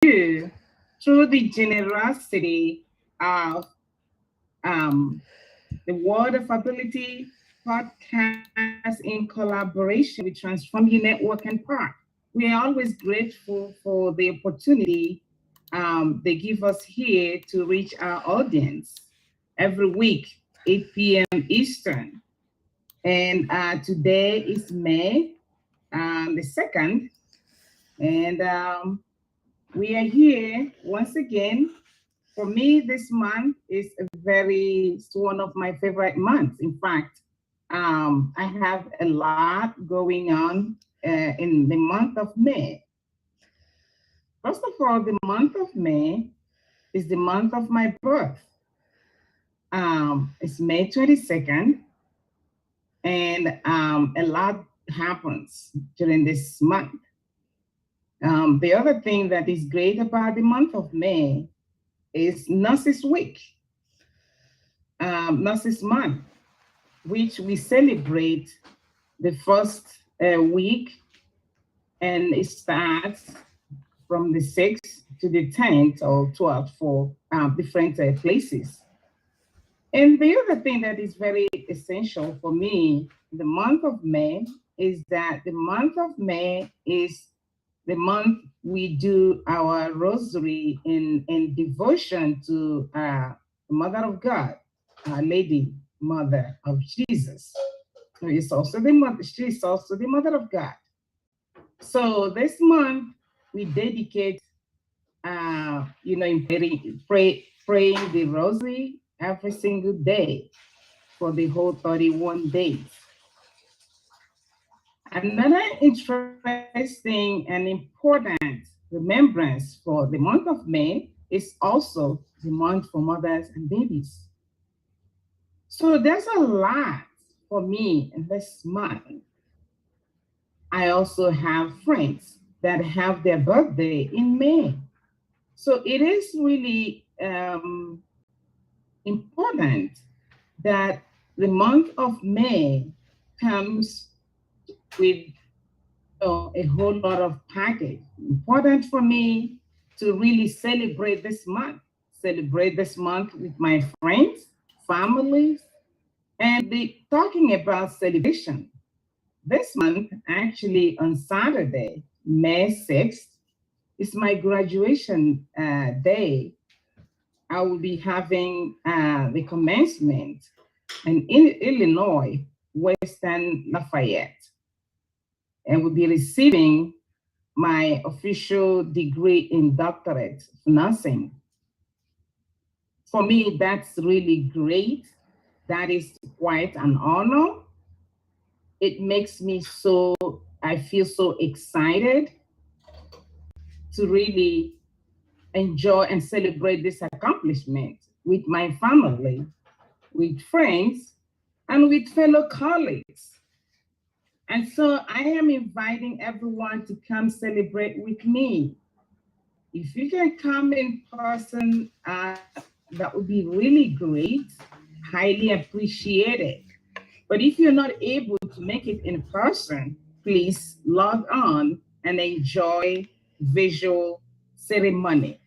you through the generosity of the Word of Ability podcast in collaboration with Transform You Network and Park. We are always grateful for the opportunity they give us here to reach our audience every week, 8 p.m. Eastern. And today is May the 2nd. And we are here once again. For me, this month is it's one of my favorite months. In fact, I have a lot going on in the month of May. First of all, the month of May is the month of my birth. It's May 22nd, and a lot happens during this month. The other thing that is great about the month of May is Nurses Week, Nurses Month, which we celebrate the first week, and it starts from the 6th to the 10th or 12th for different places. And the other thing that is very essential for me, the month of May, is that the month of May is the month we do our rosary in devotion to the Mother of God, Our Lady, Mother of Jesus. It's also the mother, she's also the Mother of God. So this month we dedicate, in praying the rosary every single day for the whole 31 days. Another interesting and important remembrance for the month of May is also the month for mothers and babies. So there's a lot for me in this month. I also have friends that have their birthday in May. So it is really important that the month of May comes with a whole lot of package. Important for me to really celebrate this month with my friends, families, and talking about celebration. This month, actually on Saturday, May 6th, is my graduation day. I will be having the commencement in Illinois, Western Lafayette, and will be receiving my official degree in doctorate of nursing. For me, that's really great. That is quite an honor. It makes me I feel so excited to really enjoy and celebrate this accomplishment with my family, with friends, and with fellow colleagues. And so I am inviting everyone to come celebrate with me. If you can come in person, that would be really great, highly appreciated. But if you're not able to make it in person, please log on and enjoy visual ceremony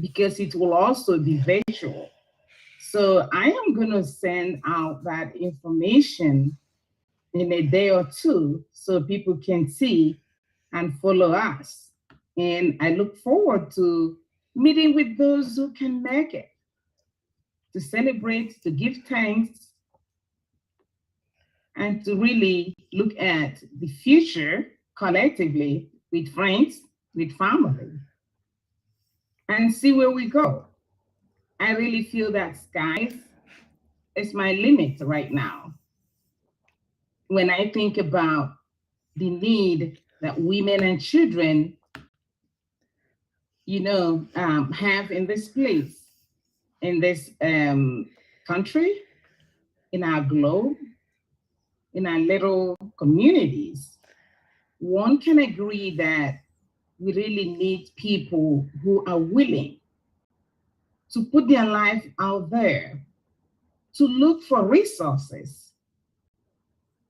because it will also be virtual. So I am going to send out that information in a day or two so people can see and follow us. And I look forward to meeting with those who can make it to celebrate, to give thanks, and to really look at the future collectively with friends, with family, and see where we go. I really feel that skies is my limit right now. When I think about the need that women and children, have in this place, in this country, in our globe, in our little communities, one can agree that we really need people who are willing to put their life out there, to look for resources,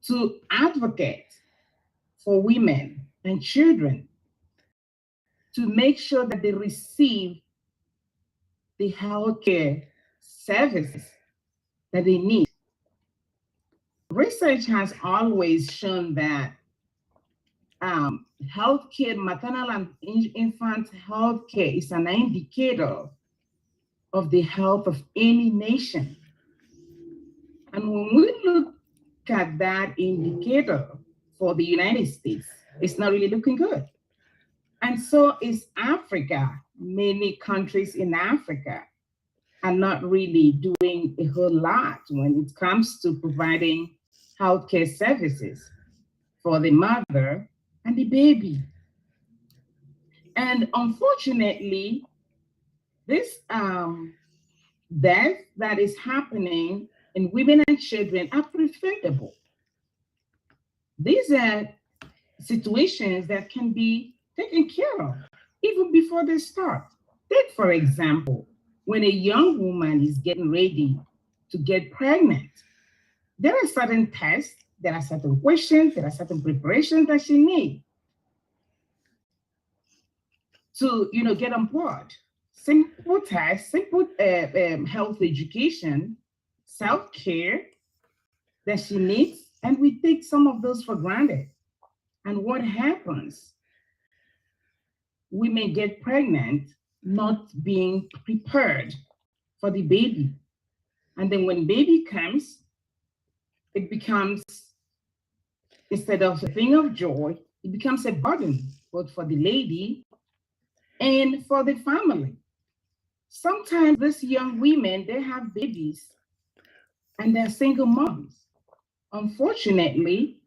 to advocate for women and children, to make sure that they receive the healthcare services that they need. Research has always shown that healthcare, maternal and infant healthcare is an indicator of the health of any nation. And when we look at that indicator for the United States, it's not really looking good. And so is Africa. Many countries in Africa are not really doing a whole lot when it comes to providing healthcare services for the mother and the baby. And unfortunately, this death that is happening in women and children are preventable. These are situations that can be taken care of even before they start. Take, for example, when a young woman is getting ready to get pregnant, there are certain tests, there are certain questions, there are certain preparations that she needs to, get on board. Simple tests, simple health education, self-care that she needs, and we take some of those for granted. And what happens? Women get pregnant not being prepared for the baby. And then when baby comes, it becomes, instead of a thing of joy, it becomes a burden, both for the lady and for the family. Sometimes these young women, they have babies and they're single moms. Unfortunately,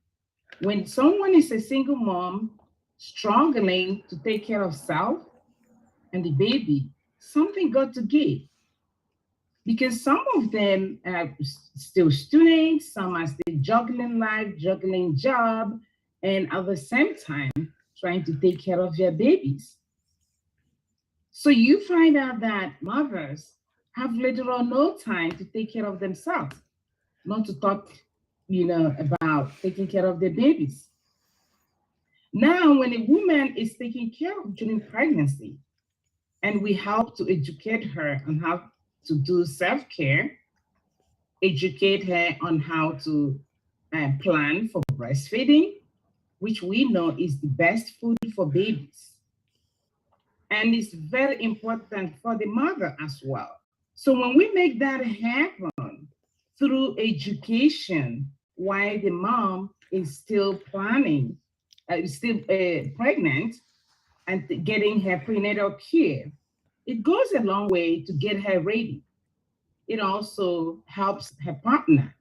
when someone is a single mom struggling to take care of self and the baby, something got to give. Because some of them are still students, some are still juggling life, juggling job, and at the same time trying to take care of their babies. So you find out that mothers have little or no time to take care of themselves, not to talk, about taking care of their babies. Now, when a woman is taken care of during pregnancy, and we help to educate her on how to do self-care, educate her on how to plan for breastfeeding, which we know is the best food for babies. And it's very important for the mother as well. So when we make that happen through education, while the mom is still planning, still pregnant, and getting her prenatal care, it goes a long way to get her ready. It also helps her partner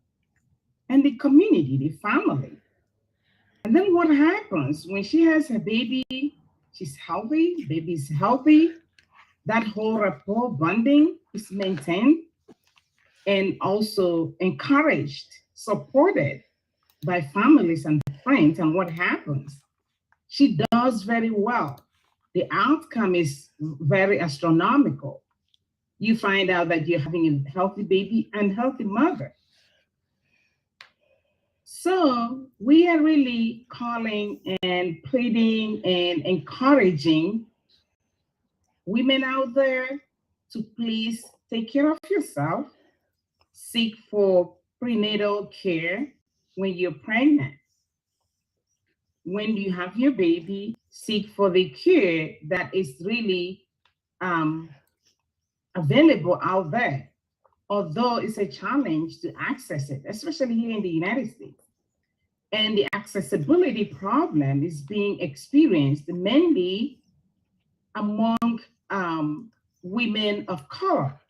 and the community, the family. And then what happens when she has her baby? She's healthy, baby is healthy. That whole rapport bonding is maintained and also encouraged, supported by families and friends. And what happens? She does very well. The outcome is very astronomical. You find out that you're having a healthy baby and healthy mother. So we are really calling and pleading and encouraging women out there to please take care of yourself, seek for prenatal care when you're pregnant. When you have your baby, seek for the care that is really um, available out there, although it's a challenge to access it, especially here in the United States. And the accessibility problem is being experienced mainly among women of color.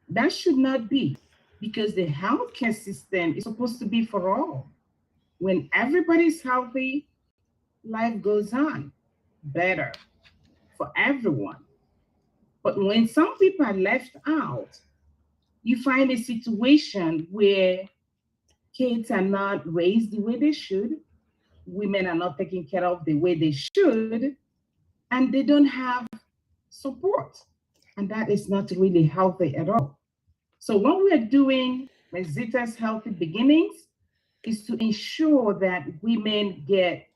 That should not be, because the healthcare system is supposed to be for all. When everybody's healthy, life goes on better for everyone. But when some people are left out, you find a situation where kids are not raised the way they should, women are not taken care of the way they should, and they don't have support. And that is not really healthy at all. So, what we are doing with Zita's Healthy Beginnings is to ensure that women get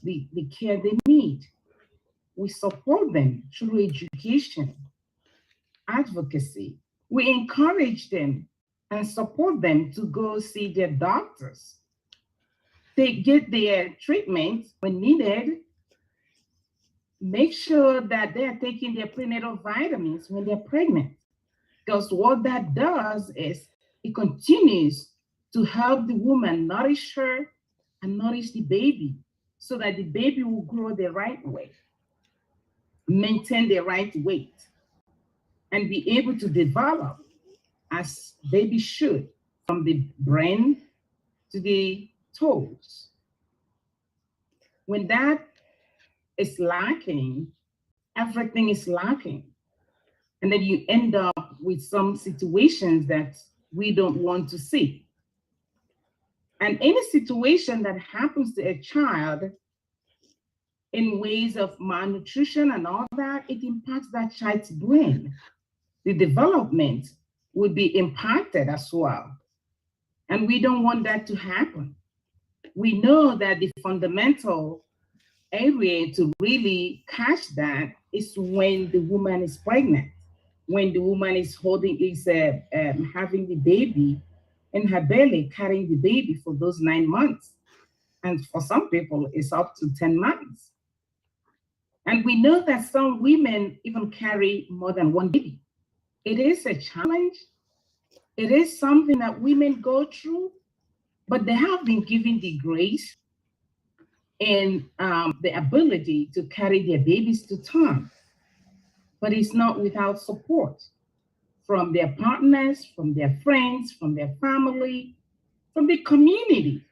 the care they need. We support them through education, advocacy. We encourage them and support them to go see their doctors. They get their treatment when needed. Make sure that they are taking their prenatal vitamins when they're pregnant. Because what that does is it continues to help the woman nourish her and nourish the baby so that the baby will grow the right way, maintain the right weight, and be able to develop as baby should from the brain to the toes. When that is lacking, everything is lacking. And then you end up with some situations that we don't want to see. And any situation that happens to a child in ways of malnutrition and all that, it impacts that child's brain. The development would be impacted as well. And we don't want that to happen. We know that the fundamental area to really catch that is when the woman is pregnant, when the woman is having the baby in her belly, carrying the baby for those 9 months. And for some people, it's up to 10 months. And we know that some women even carry more than one baby. It is a challenge. It is something that women go through, but they have been given the grace and the ability to carry their babies to term. But it's not without support from their partners, from their friends, from their family, from the community.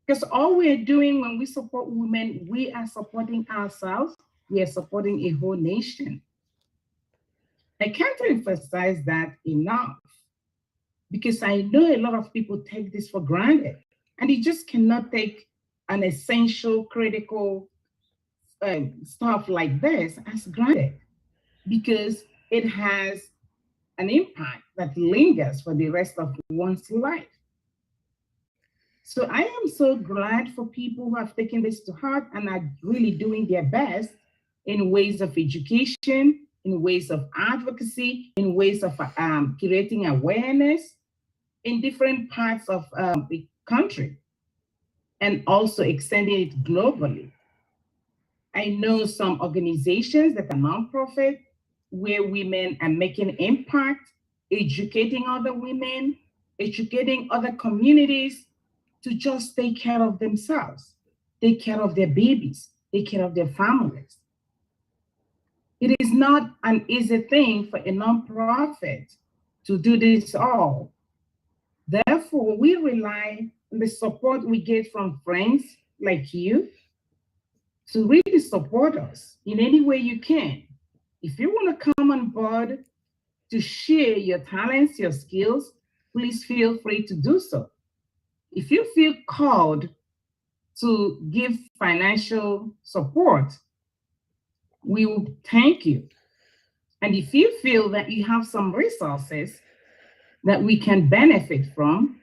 Because all we're doing when we support women, we are supporting ourselves, we are supporting a whole nation. I can't emphasize that enough because I know a lot of people take this for granted and you just cannot take an essential, critical stuff like this as granted because it has an impact that lingers for the rest of one's life. So I am so glad for people who have taken this to heart and are really doing their best in ways of education, in ways of advocacy, in ways of creating awareness in different parts of the country and also extending it globally. I know some organizations that are nonprofit where women are making impact, educating other women, educating other communities to just take care of themselves, take care of their babies, take care of their families. It is not an easy thing for a nonprofit to do this all. Therefore, we rely on the support we get from friends like you to really support us in any way you can. If you want to come on board to share your talents, your skills, please feel free to do so. If you feel called to give financial support, we will thank you. And if you feel that you have some resources that we can benefit from,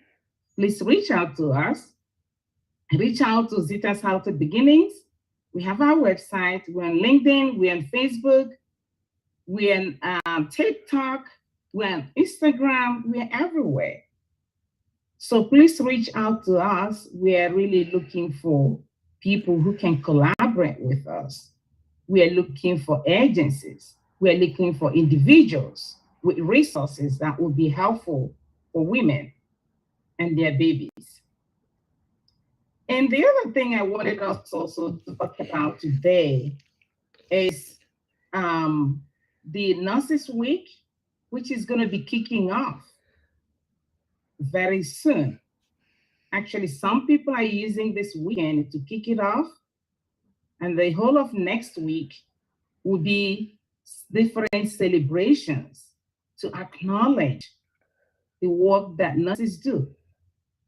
please reach out to us. Reach out to Zita's Healthy Beginnings. We have our website. We're on LinkedIn. We're on Facebook. We're on TikTok. We're on Instagram. We're everywhere. So please reach out to us. We are really looking for people who can collaborate with us. We are looking for agencies. We are looking for individuals with resources that will be helpful for women and their babies. And the other thing I wanted us also to talk about today is the Nurses Week, which is going to be kicking off very soon. Actually, some people are using this weekend to kick it off, and the whole of next week will be different celebrations to acknowledge the work that nurses do.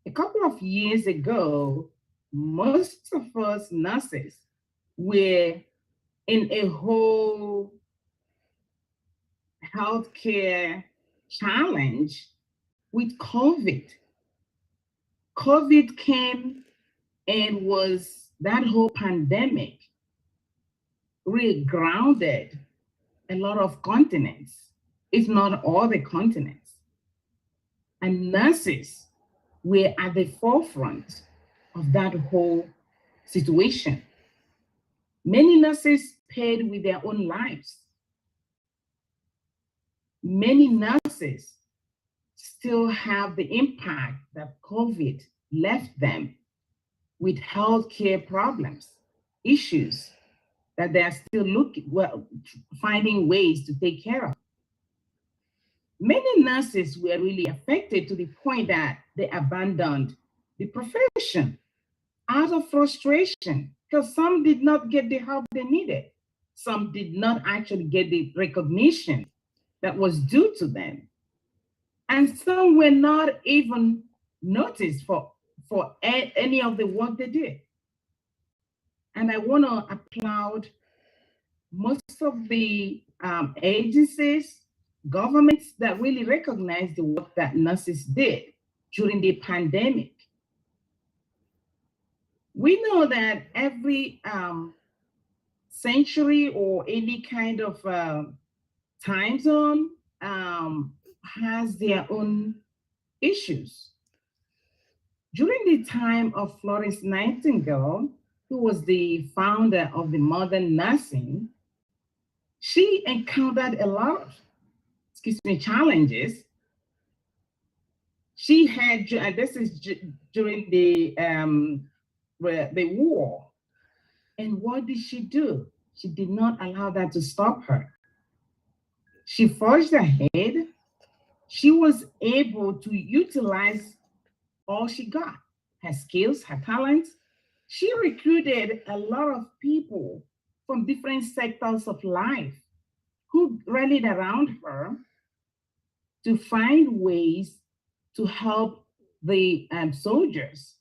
A couple of years ago, most of us nurses were in a whole healthcare challenge with COVID. COVID came and was that whole pandemic really grounded a lot of continents, if not all the continents. And nurses were at the forefront of that whole situation. Many nurses paid with their own lives. Many nurses still have the impact that COVID left them with healthcare problems, issues that they are still finding ways to take care of. Many nurses were really affected to the point that they abandoned the profession out of frustration because some did not get the help they needed. Some did not actually get the recognition that was due to them. And some were not even noticed for any of the work they did. And I want to applaud most of the agencies, governments that really recognize the work that nurses did during the pandemic. We know that every century or any kind of time zone has their own issues. During the time of Florence Nightingale, who was the founder of the modern nursing, she encountered a lot of, challenges. She had, this is during the war. And what did she do? She did not allow that to stop her. She forged ahead. She was able to utilize all she got, her skills, her talents. She recruited a lot of people from different sectors of life who rallied around her to find ways to help the soldiers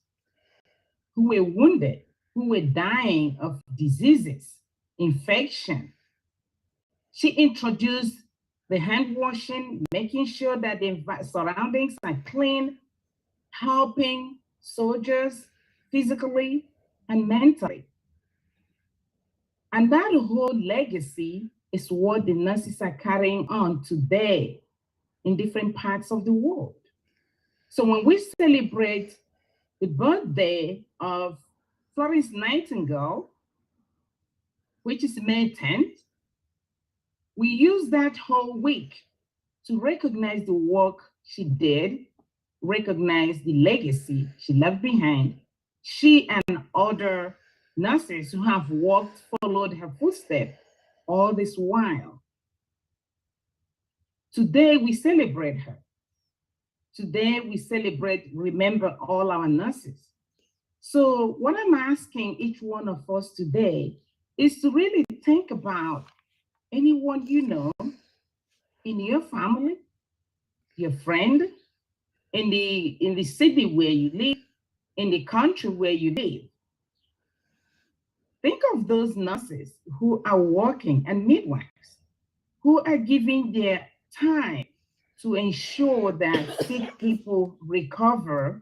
who were wounded, who were dying of diseases, infection. She introduced the hand washing, making sure that the surroundings are clean, helping soldiers physically and mentally. And that whole legacy is what the nurses are carrying on today in different parts of the world. So when we celebrate the birthday of Florence Nightingale, which is May 10th, we use that whole week to recognize the work she did, recognize the legacy she left behind. She and other nurses who have walked, followed her footsteps all this while. Today we celebrate her. Today we celebrate, remember all our nurses. So what I'm asking each one of us today is to really think about anyone you know in your family, your friend, in the city where you live, in the country where you live. Think of those nurses who are working and midwives who are giving their time to ensure that sick people recover,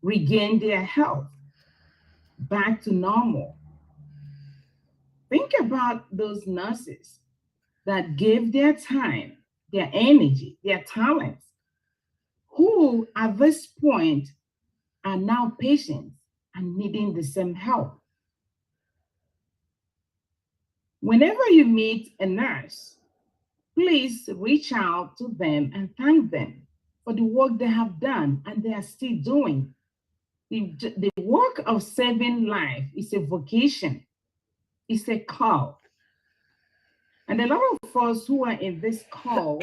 regain their health back to normal. Think about those nurses that gave their time, their energy, their talents, who at this point are now patients and needing the same help. Whenever you meet a nurse, please reach out to them and thank them for the work they have done and they are still doing. The work of saving life is a vocation, it's a call. And a lot of us who are in this call,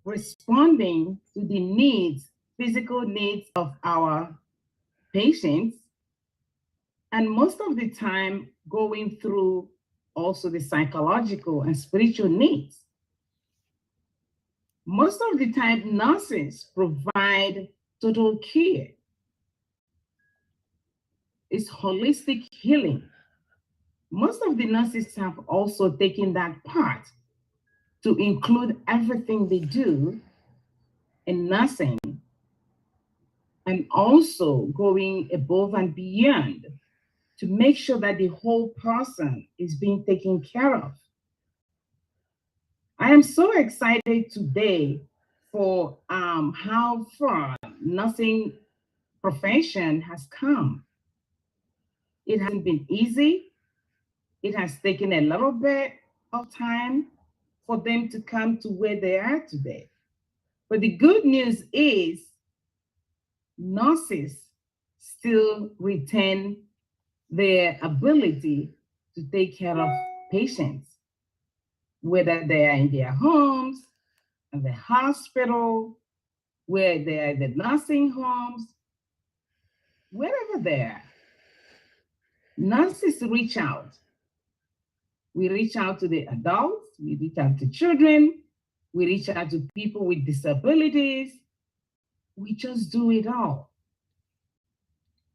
responding to the needs, physical needs of our patients, and most of the time going through also the psychological and spiritual needs. Most of the time, nurses provide total care. It's holistic healing. Most of the nurses have also taken that part to include everything they do in nursing and also going above and beyond to make sure that the whole person is being taken care of. I am so excited today for how far nursing profession has come. It hasn't been easy. It has taken a little bit of time for them to come to where they are today. But the good news is nurses still retain their ability to take care of patients, whether they are in their homes, in the hospital, where they are in the nursing homes, wherever they are. Nurses reach out. We reach out to the adults, we reach out to children, we reach out to people with disabilities. We just do it all.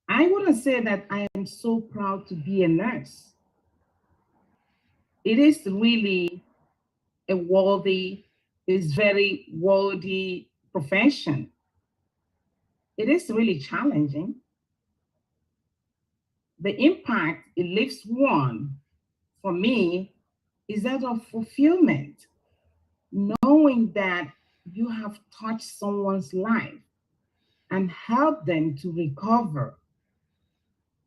I want to say that I am so proud to be a nurse. It is really a worthy, is very worthy profession. It is really challenging. The impact it leaves one, for me, is that of fulfillment, knowing that you have touched someone's life and helped them to recover,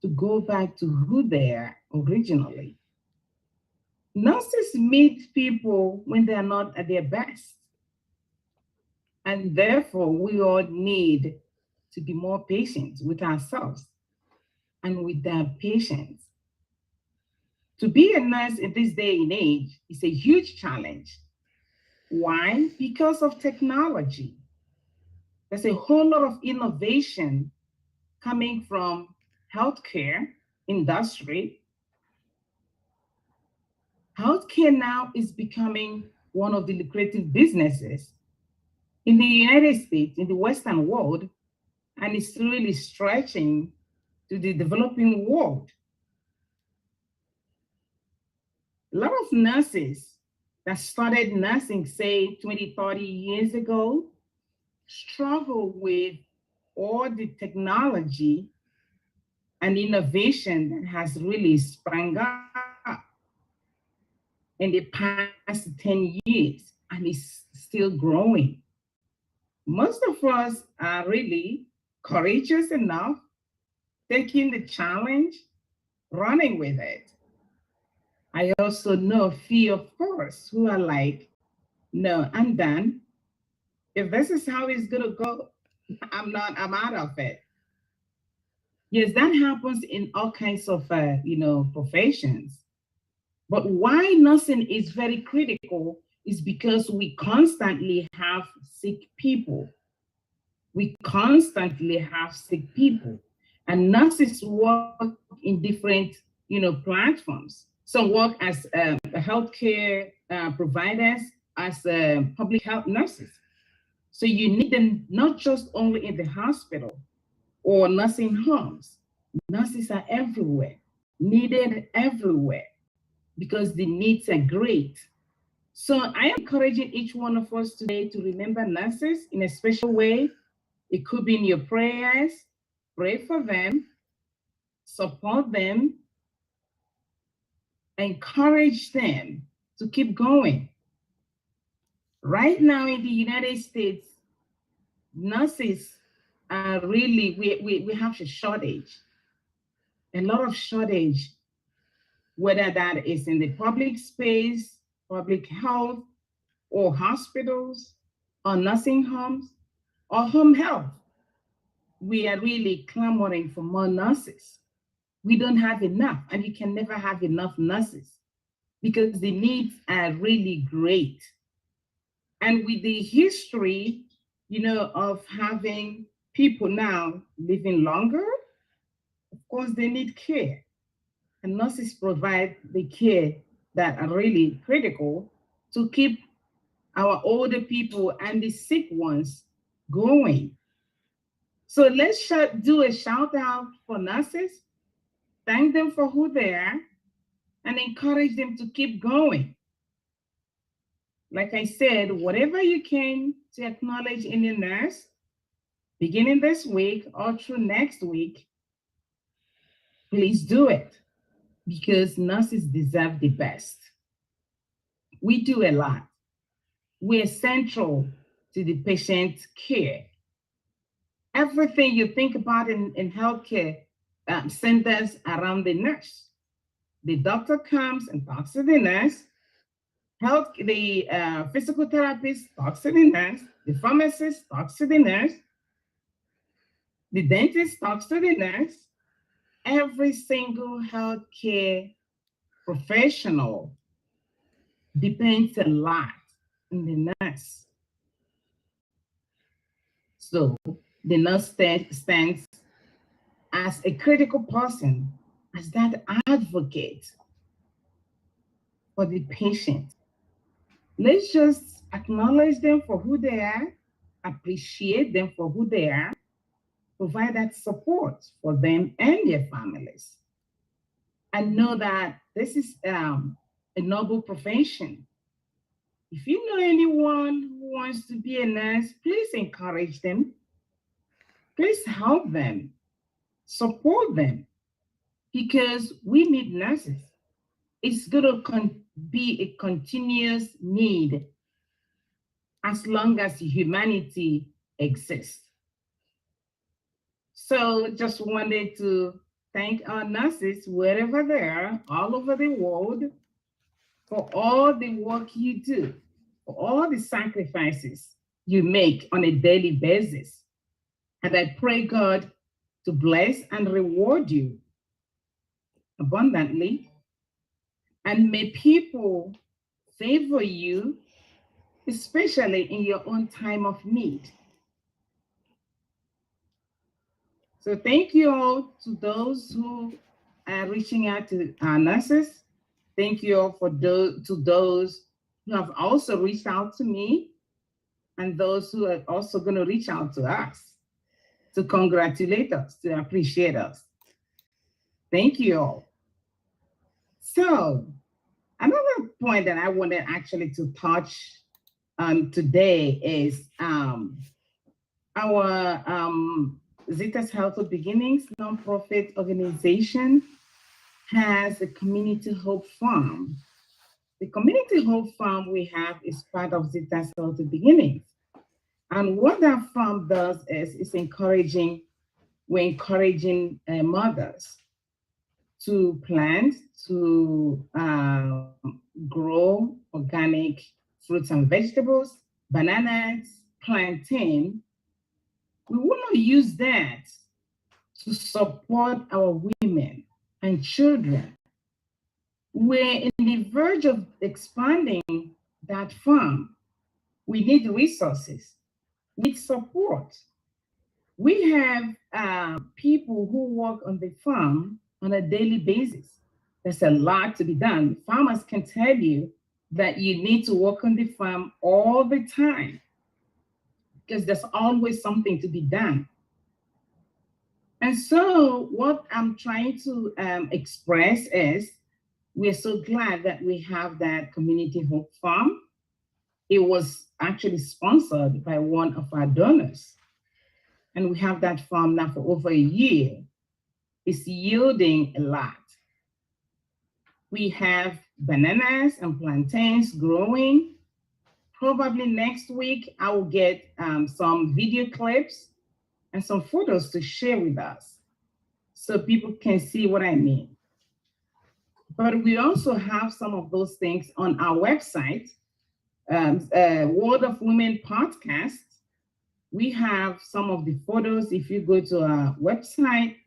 to go back to who they are originally. Nurses meet people when they are not at their best. And therefore, we all need to be more patient with ourselves and with their patients. To be a nurse in this day and age is a huge challenge. Why? Because of technology. There's a whole lot of innovation coming from healthcare industry. Healthcare now is becoming one of the lucrative businesses in the United States, in the Western world, and it's really stretching to the developing world. A lot of nurses that started nursing, say 20, 30 years ago, struggle with all the technology and innovation that has really sprung up in the past 10 years and is still growing. Most of us are really courageous enough, taking the challenge, running with it. I also know a few, of course, who are like, no, I'm done. If this is how it's gonna go, I'm out of it. Yes, that happens in all kinds of professions. But why nursing is very critical is because we constantly have sick people. We constantly have sick people, and nurses work in different, platforms. Some work as healthcare providers, as public health nurses. So you need them not just only in the hospital or nursing homes. Nurses are everywhere, needed everywhere because the needs are great. So I am encouraging each one of us today to remember nurses in a special way. It could be in your prayers, pray for them, support them, encourage them to keep going. Right now in the United States, nurses are really, we have a shortage, a lot of shortage, whether that is in the public space, public health, or hospitals, or nursing homes, or home health. We are really clamoring for more nurses. We don't have enough, and you can never have enough nurses because the needs are really great. And with the history, of having people now living longer, of course, they need care. And nurses provide the care that are really critical to keep our older people and the sick ones going. So let's do a shout out for nurses, thank them for who they are, and encourage them to keep going. Like I said, whatever you can to acknowledge in your nurse, beginning this week or through next week, Please do it because nurses deserve the best. We do a lot. We're central to the patient care. Everything you think about in healthcare centers around the nurse. The doctor comes and talks to the nurse. The physical therapist talks to the nurse. The pharmacist talks to the nurse. The dentist talks to the nurse. Every single healthcare professional depends a lot on the nurse. So the nurse stands as a critical person, as that advocate for the patient. Let's just acknowledge them for who they are, appreciate them for who they are, provide that support for them and their families. And know that this is a noble profession. If you know anyone who wants to be a nurse, please encourage them. Please help them, support them, because we need nurses. It's going to be a continuous need as long as humanity exists. So just wanted to thank our nurses wherever they are, all over the world, for all the work you do, for all the sacrifices you make on a daily basis. And I pray God to bless and reward you abundantly. And may people favor you, especially in your own time of need. So thank you all to those who are reaching out to our nurses. Thank you all to those who have also reached out to me and those who are also going to reach out to us to congratulate us, to appreciate us. Thank you all. So another point that I wanted actually to touch on today is our Zita's Healthy Beginnings nonprofit organization has a community hope farm. The community hope farm we have is part of Zita's Healthy Beginnings. And what that farm does is we're encouraging mothers to plant, to grow organic fruits and vegetables, bananas, plantain. We want to use that to support our women and children. We're in the verge of expanding that farm. We need resources, we need support. We have people who work on the farm on a daily basis. There's a lot to be done. Farmers can tell you that you need to work on the farm all the time because there's always something to be done. And so, what I'm trying to express is we're so glad that we have that Community Hope Farm. It was actually sponsored by one of our donors. And we have that farm now for over a year. It's yielding a lot. We have bananas and plantains growing. Probably next week, I will get some video clips and some photos to share with us so people can see what I mean. But we also have some of those things on our website, World of Women podcast. We have some of the photos. If you go to our website,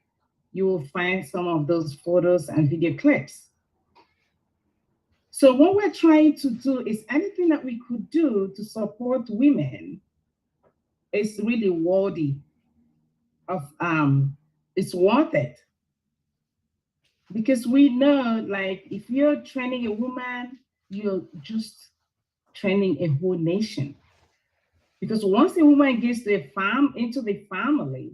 you will find some of those photos and video clips. So what we're trying to do is anything that we could do to support women is really worthy of, it's worth it. Because we know, like, if you're training a woman, you're just training a whole nation. Because once a woman gets into the family,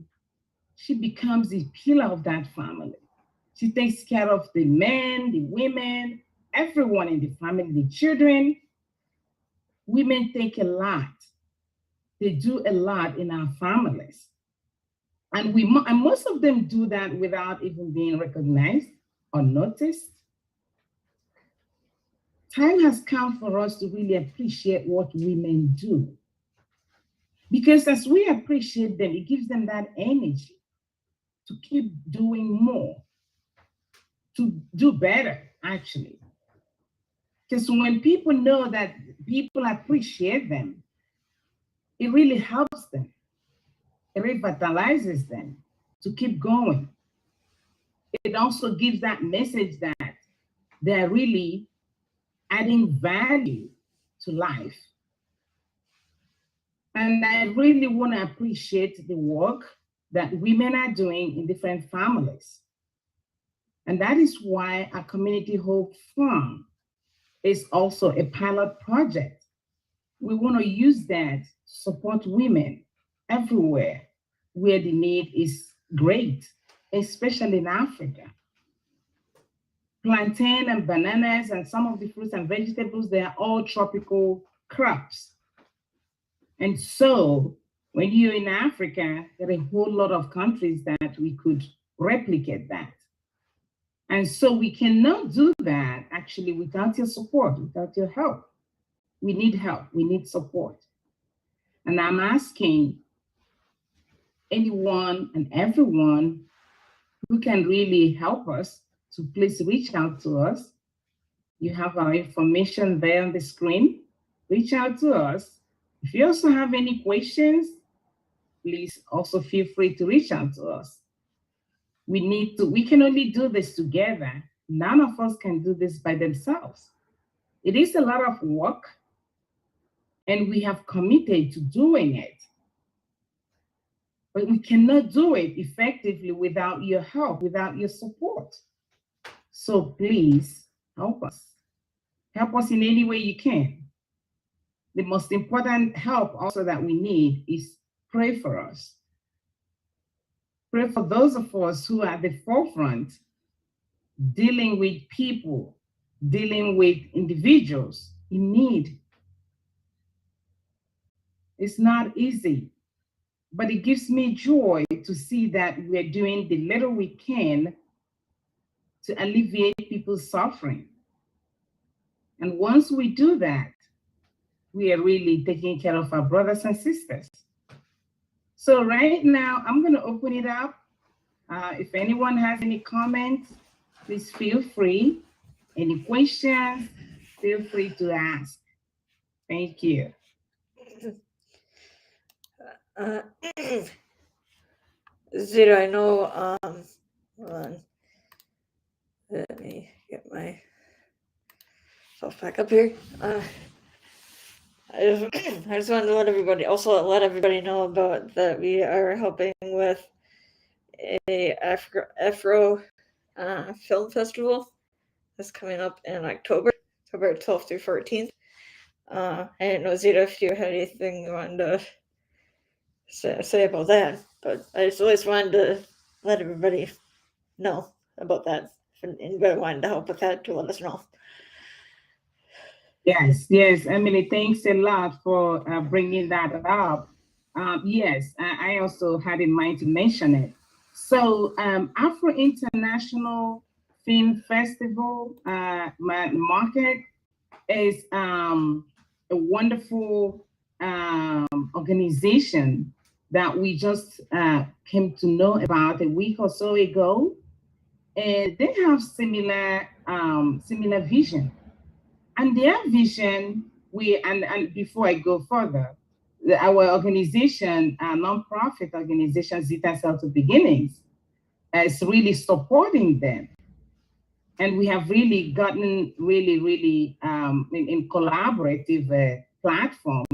she becomes the pillar of that family. She takes care of the men, the women, everyone in the family, the children. Women take a lot. They do a lot in our families. And and most of them do that without even being recognized or noticed. Time has come for us to really appreciate what women do. Because as we appreciate them, it gives them that energy to keep doing more, to do better, actually. Because when people know that people appreciate them, it really helps them. It revitalizes them to keep going. It also gives that message that they're really adding value to life. And I really want to appreciate the work that women are doing in different families. And that is why our Community Hope Fund is also a pilot project. We want to use that to support women everywhere where the need is great, especially in Africa. Plantain and bananas and some of the fruits and vegetables, they are all tropical crops. And so when you're in Africa, there are a whole lot of countries that we could replicate that. And so we cannot do that actually without your support, without your help. We need help, we need support. And I'm asking anyone and everyone who can really help us to please reach out to us. You have our information there on the screen. Reach out to us. If you also have any questions, please also feel free to reach out to us. We can only do this together. None of us can do this by themselves. It is a lot of work, and we have committed to doing it. But we cannot do it effectively without your help, without your support. So please help us. Help us in any way you can. The most important help also that we need is pray for us. Pray for those of us who are at the forefront, dealing with people, dealing with individuals in need. It's not easy, but it gives me joy to see that we're doing the little we can to alleviate people's suffering. And once we do that, we are really taking care of our brothers and sisters. So right now, I'm going to open it up. If anyone has any comments, please feel free. Any questions, feel free to ask. Thank you. Zita, I know, hold on. Let me get myself back up here. I just wanted to let everybody know about that we are helping with a Afro film festival that's coming up in October 12th through 14th. I didn't know, Zita, if you had anything you wanted to say about that, but I just always wanted to let everybody know about that. If anybody wanted to help with that, to let us know. Yes, Emily, thanks a lot for bringing that up. Yes, I also had in mind to mention it. So, Afro International Film Festival market is a wonderful organization that we just came to know about a week or so ago, and they have similar vision. And their vision, and before I go further, our organization, our nonprofit organization, Zita Cell to Beginnings, is really supporting them. And we have really gotten really in collaborative platform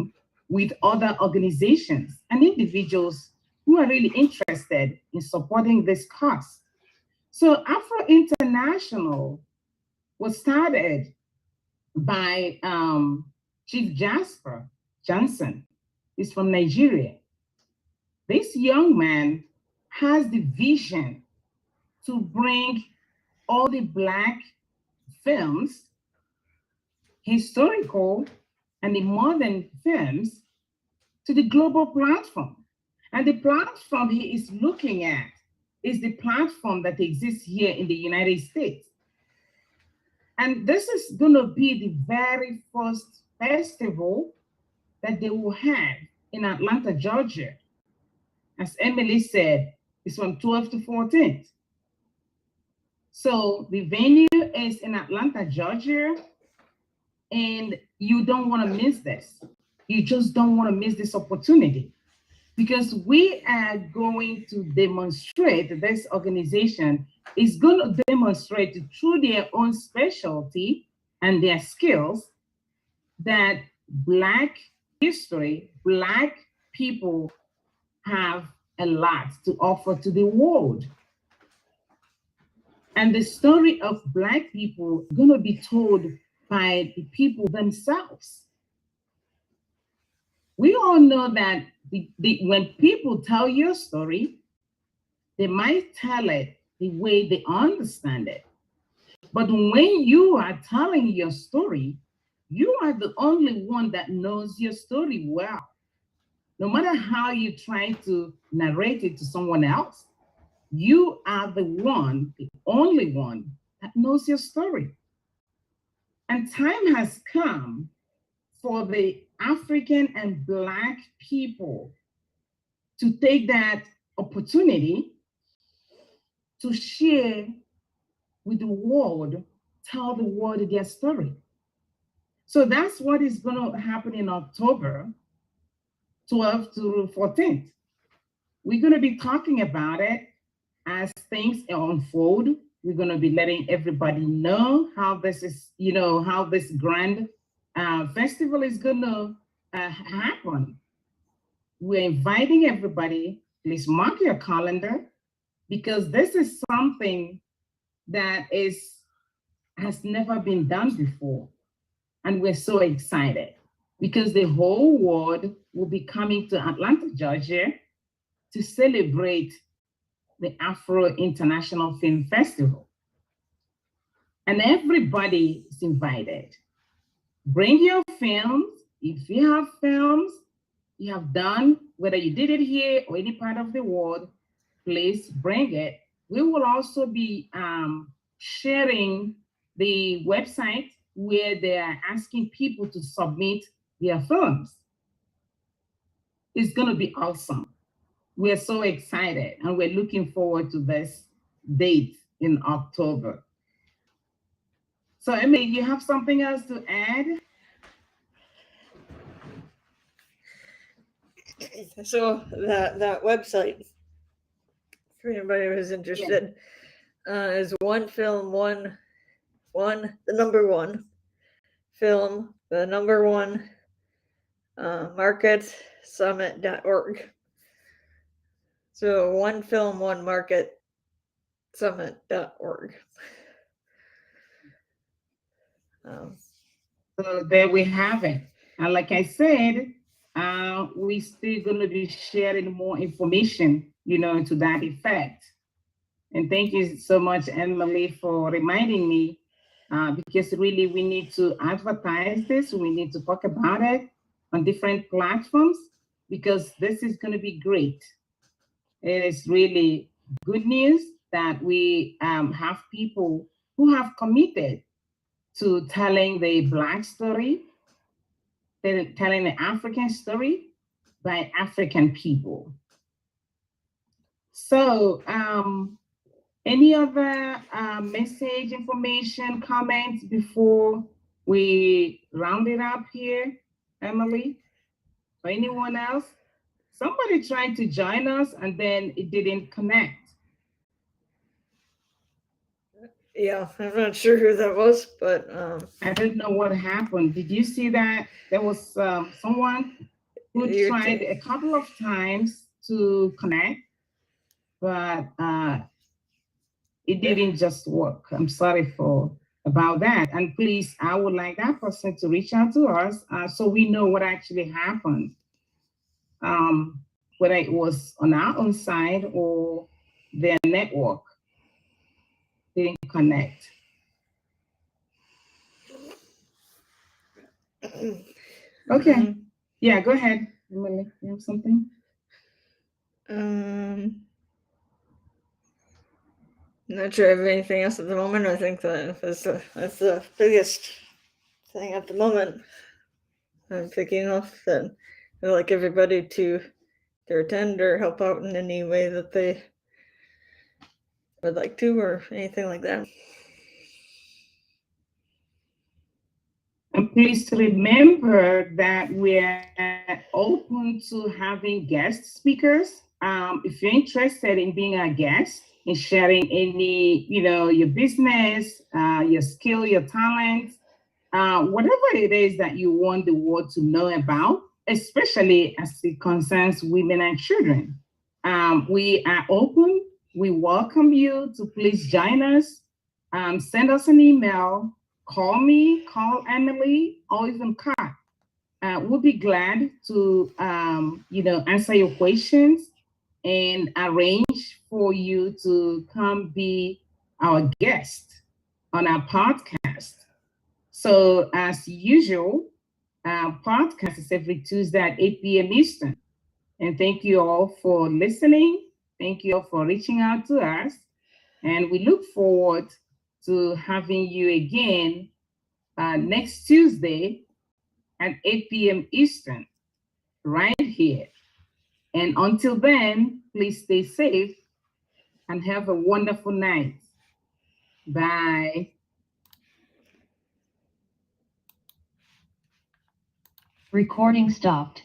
with other organizations and individuals who are really interested in supporting this cause. So Afro International was started by Chief Jasper Johnson. He's from Nigeria. This young man has the vision to bring all the Black films, historical and the modern films, to the global platform. And the platform he is looking at is the platform that exists here in the United States. And this is going to be the very first festival that they will have in Atlanta, Georgia. As Emily said, it's from 12th to 14th. So the venue is in Atlanta, Georgia, and you don't want to miss this. You just don't want to miss this opportunity because we are going to demonstrate, this organization is going to demonstrate through their own specialty and their skills that Black history, Black people have a lot to offer to the world. And the story of Black people is going to be told by the people themselves. We all know that when people tell your story, they might tell it the way they understand it. But when you are telling your story, you are the only one that knows your story well. No matter how you try to narrate it to someone else, you are the one, the only one that knows your story. And time has come for the African and Black people to take that opportunity to share with the world, tell the world their story. So that's what is going to happen in October 12th to 14th. We're going to be talking about it as things unfold. We're going to be letting everybody know how this is, how this grand festival is going to happen. We're inviting everybody. Please mark your calendar because this is something that has never been done before. And we're so excited because the whole world will be coming to Atlanta, Georgia to celebrate the Afro International Film Festival. And everybody is invited. Bring your films. If you have films you have done, whether you did it here or any part of the world, please bring it. We will also be sharing the website where they are asking people to submit their films. It's going to be awesome. We're so excited and we're looking forward to this date in October. So, Emily, you have something else to add? So that website, for anybody who's interested, is one film, the number one film, the number one market summit.org. So one film, one market summit.org. So there we have it. And like I said, we still going to be sharing more information, to that effect. And thank you so much, Emily, for reminding me, because really we need to advertise this. We need to talk about it on different platforms because this is going to be great. It is really good news that we have people who have committed to telling the Black story, telling the African story by African people. So, any other message, information, comments before we round it up here, Emily? Or anyone else? Somebody tried to join us and then it didn't connect. Yeah, I'm not sure who that was, but I don't know what happened. Did you see that? There was someone who tried a couple of times to connect, but it didn't just work. I'm sorry about that. And please, I would like that person to reach out to us so we know what actually happened. Whether it was on our own side or their network didn't connect. Okay. Yeah, go ahead, Emily. You have something? Not sure I have anything else at the moment. I think that's the biggest thing at the moment. I'm thinking of that I'd like everybody to attend or help out in any way that they would like to, or anything like that. And please remember that we're open to having guest speakers. If you're interested in being a guest and sharing any, your business, your skill, your talent, whatever it is that you want the world to know about, especially as it concerns women and children, we are open. We welcome you to please join us. Send us an email, call me, call Emily, or even Kat. We'll be glad to, answer your questions and arrange for you to come be our guest on our podcast. So, as usual, our podcast is every Tuesday at 8 p.m. Eastern. And thank you all for listening. Thank you all for reaching out to us. And we look forward to having you again next Tuesday at 8 p.m. Eastern, right here. And until then, please stay safe and have a wonderful night. Bye. Recording stopped.